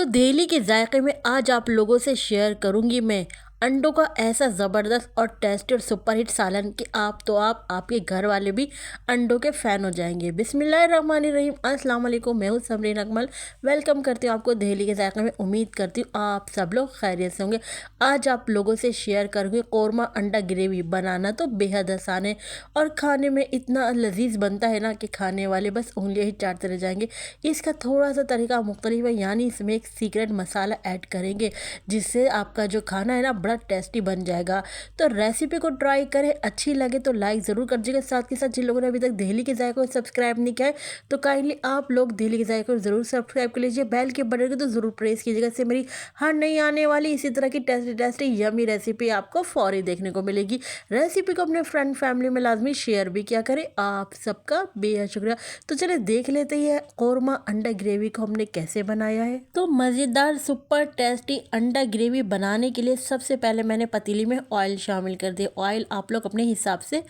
दही के जायके में आज आप लोगों से शेयर करूंगी मैं अंडों का ऐसा ज़बरदस्त और टेस्टी और सुपर हिट सालन कि आप आपके घर वाले भी अंडों के फ़ैन हो जाएंगे। बिस्मिल्लाहिर्रहमानिर्रहीम, अस्सलाम वालेकुम। मैं हूँ समरीन अकमल। वेलकम करती हूँ आपको दही के जायके में। उम्मीद करती हूँ आप सब लोग खैरियत से होंगे। आज आप लोगों से शेयर करूँगी कौरमा अंडा ग्रेवी। बनाना तो बेहद आसान है और खाने में इतना लजीज बनता है ना कि खाने वाले बस उंगलियाँ ही चाटते रह जाएंगे। इसका थोड़ा सा तरीका मुख्तलिफ है, यानी इसमें एक सीक्रेट मसाला ऐड करेंगे जिससे आपका जो खाना है ना बड़ा टेस्टी बन जाएगा। तो रेसिपी को ट्राई करें, अच्छी लगे तो लाइक ज़रूर कर दीजिएगा। साथ के साथ जिन लोगों ने अभी तक दही के जायके को सब्सक्राइब नहीं किया है तो काइंडली आप लोग दही के जायके को ज़रूर सब्सक्राइब कर लीजिए। बेल के बटन को तो ज़रूर प्रेस कीजिएगा, इससे मेरी हर नई आने वाली इसी तरह की टेस्टी यमी रेसिपी आपको फौरी देखने को मिलेगी। रेसिपी को अपने फ्रेंड फैमिली में लाजमी शेयर भी किया करें। आप सबका बेहद शुक्रिया। तो चलिए देख लेते हैं कौरमा अंडा ग्रेवी को हमने कैसे बनाया है। तो मज़ेदार सुपर टेस्टी अंडा ग्रेवी बनाने के लिए सबसे पहले मैंने पतीली में ऑयल शामिल कर दिया। ऑयल आप लोग अपने हिसाब से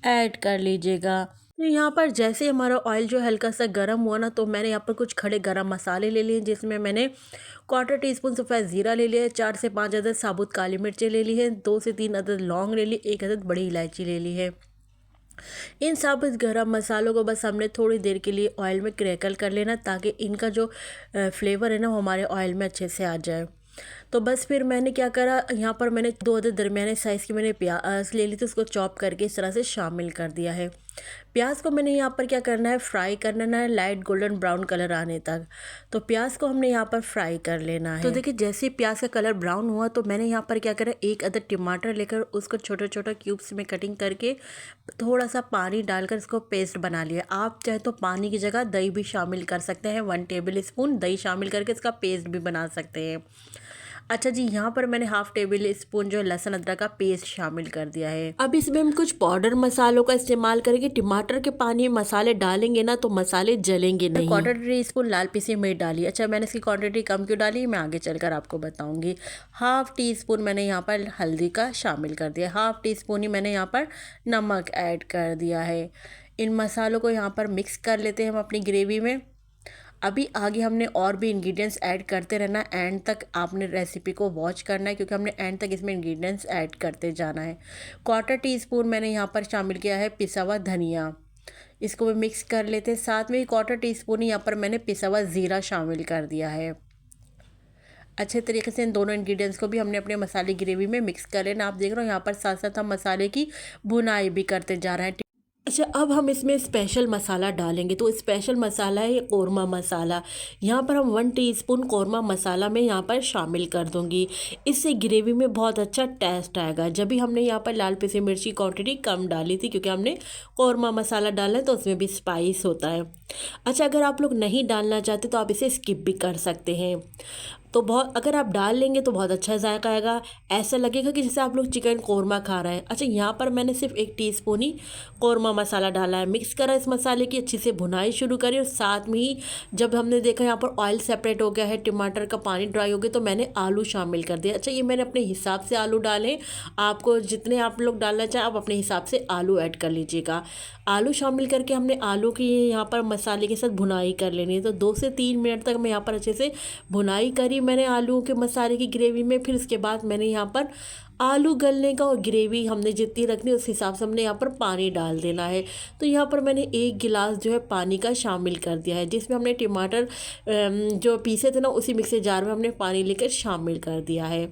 ऐड कर लीजिएगा। तो यहाँ पर जैसे ही हमारा ऑयल जो हल्का सा गर्म हुआ ना, तो मैंने यहाँ पर कुछ खड़े गरम मसाले ले लिए, जिसमें मैंने क्वार्टर टीस्पून सफ़ेद ज़ीरा ले लिया है, 4 से 5 अदद साबुत काली मिर्चें ले ली है, 2 से 3 अदद लौंग ले ली, 1 अदद बड़ी इलायची ले ली है। इन साबुत गरम मसालों को बस हमने थोड़ी देर के लिए ऑयल में क्रैकल कर लेना, ताकि इनका जो फ्लेवर है ना वो हमारे ऑयल में अच्छे से आ जाए। तो बस फिर मैंने क्या करा, यहाँ पर मैंने 2 अदद दरमियाने साइज़ की मैंने प्याज ले ली थी, उसको चॉप करके इस तरह से शामिल कर दिया है। प्याज को मैंने यहाँ पर क्या करना है, फ्राई करना है लाइट गोल्डन ब्राउन कलर आने तक। तो प्याज को हमने यहाँ पर फ्राई कर लेना है। तो देखिए जैसे ही प्याज का कलर ब्राउन हुआ तो मैंने यहाँ पर क्या करा, 1 अदद टमाटर लेकर उसको छोटा छोटा क्यूब्स में कटिंग करके थोड़ा सा पानी डालकर इसको पेस्ट बना लिया। आप चाहे तो पानी की जगह दही भी शामिल कर सकते हैं, 1 टेबल स्पून दही शामिल करके इसका पेस्ट भी बना सकते हैं। अच्छा जी, यहाँ पर मैंने 1/2 टेबल स्पून जो लहसुन अदरक का पेस्ट शामिल कर दिया है। अब इसमें हम कुछ पाउडर मसालों का इस्तेमाल करेंगे। टमाटर के पानी में मसाले डालेंगे ना तो मसाले जलेंगे नहीं। 1/4 टीस्पून लाल पिसी मिर्च डाली। अच्छा, मैंने इसकी क्वांटिटी कम क्यों डाली मैं आगे चलकर आपको बताऊंगी। 1/2 टीस्पून मैंने यहाँ पर हल्दी का शामिल कर दिया। 1/2 टीस्पून ही मैंने यहाँ पर नमक ऐड कर दिया है। इन मसालों को यहाँ पर मिक्स कर लेते हैं हम अपनी ग्रेवी में। अभी आगे हमने और भी इंग्रेडिएंट्स ऐड करते रहना, एंड तक आपने रेसिपी को वॉच करना है, क्योंकि हमने एंड तक इसमें इंग्रेडिएंट्स ऐड करते जाना है। 1/4 टीस्पून मैंने यहाँ पर शामिल किया है पिसा हुआ धनिया, इसको भी मिक्स कर लेते हैं। साथ में 1/4 टीस्पून यहाँ पर मैंने पिसा हुआ ज़ीरा शामिल कर दिया है। अच्छे तरीके से इन दोनों इंग्रेडिएंट्स को भी हमने अपने मसाले ग्रेवी में मिक्स कर लेना। आप देख रहे हो यहाँ पर साथ साथ हम मसाले की भुनाई भी करते जा रहे हैं। अच्छा, अब हम इसमें स्पेशल मसाला डालेंगे। तो स्पेशल मसाला है कौरमा मसाला। यहाँ पर हम 1 टीस्पून कौरमा मसाला में यहाँ पर शामिल कर दूँगी। इससे ग्रेवी में बहुत अच्छा टेस्ट आएगा। जब भी हमने यहाँ पर लाल पिसी मिर्च की क्वांटिटी कम डाली थी, क्योंकि हमने कौरमा मसाला डाला है तो उसमें भी स्पाइस होता है। अच्छा, अगर आप लोग नहीं डालना चाहते तो आप इसे स्किप भी कर सकते हैं। तो बहुत अगर आप डाल लेंगे तो बहुत अच्छा जायका आएगा, ऐसा लगेगा कि जैसे आप लोग चिकन कौरमा खा रहे हैं। अच्छा, यहाँ पर मैंने सिर्फ 1 टीस्पून ही कौरमा मसाला डाला है। मिक्स करा इस मसाले की, अच्छे से भुनाई शुरू करी, और साथ में ही जब हमने देखा यहाँ पर ऑयल सेपरेट हो गया है, टमाटर का पानी ड्राई हो गया, तो मैंने आलू शामिल कर दिया। अच्छा, ये मैंने अपने हिसाब से आलू डाले, आपको जितने आप लोग डालना चाहें आप अपने हिसाब से आलू ऐड कर लीजिएगा। आलू शामिल करके हमने आलू की यहाँ पर मसाले के साथ भुनाई कर लेनी है। तो 2 से 3 मिनट तक मैं यहाँ पर अच्छे से भुनाई करी मैंने आलू के मसाले की ग्रेवी में। फिर उसके बाद मैंने यहाँ पर आलू गलने का और ग्रेवी हमने जितनी रखनी उस हिसाब से हमने यहाँ पर पानी डाल देना है। तो यहाँ पर मैंने 1 गिलास जो है पानी का शामिल कर दिया है, जिसमें हमने टमाटर जो पीसे थे ना उसी मिक्सर जार में हमने पानी लेकर शामिल कर दिया है।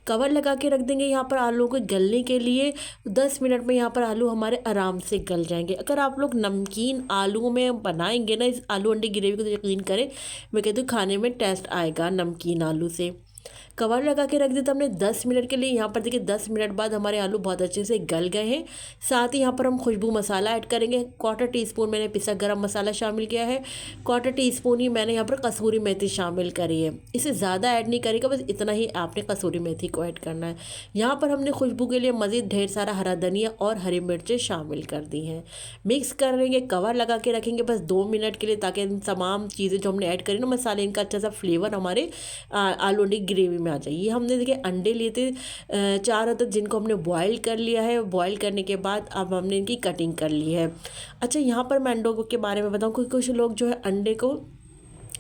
कवर लगा के रख देंगे यहाँ पर आलू को गलने के लिए। 10 मिनट में यहाँ पर आलू हमारे आराम से गल जाएंगे। अगर आप लोग नमकीन आलू में बनाएंगे ना इस आलू अंडे ग्रेवी को, तो यकीन करें मैं कहती हूँ खाने में टेस्ट आएगा नमकीन आलू से। कवर लगा के रख देता हमने 10 मिनट के लिए। यहाँ पर देखिए 10 मिनट बाद हमारे आलू बहुत अच्छे से गल गए हैं। साथ ही यहाँ पर हम खुशबू मसाला ऐड करेंगे। 1/4 टीस्पून मैंने पिसा गरम मसाला शामिल किया है। 1/4 टीस्पून ही मैंने यहाँ पर कसूरी मेथी शामिल करी है। इसे ज़्यादा ऐड नहीं करेगा, बस इतना ही आपने कसूरी मेथी को ऐड करना है। यहाँ पर हमने खुशबू के लिए मज़ीद ढेर सारा हरा धनिया और हरी मिर्चें शामिल कर दी हैं। मिक्स करेंगे, कवर लगा के रखेंगे बस 2 मिनट के लिए, ताकि इन तमाम चीज़ें जो हमने ऐड करी ना मसाले, इनका अच्छा सा फ्लेवर हमारे आलू अंडे ग्रेवी में आ जाए। ये हमने देखिए अंडे लिए थे 4 अदद, जिनको हमने बॉईल कर लिया है। बॉईल करने के बाद अब हमने इनकी कटिंग कर ली है। अच्छा, यहाँ पर मैं अंडों के बारे में बताऊँ, क्योंकि कुछ लोग जो है अंडे को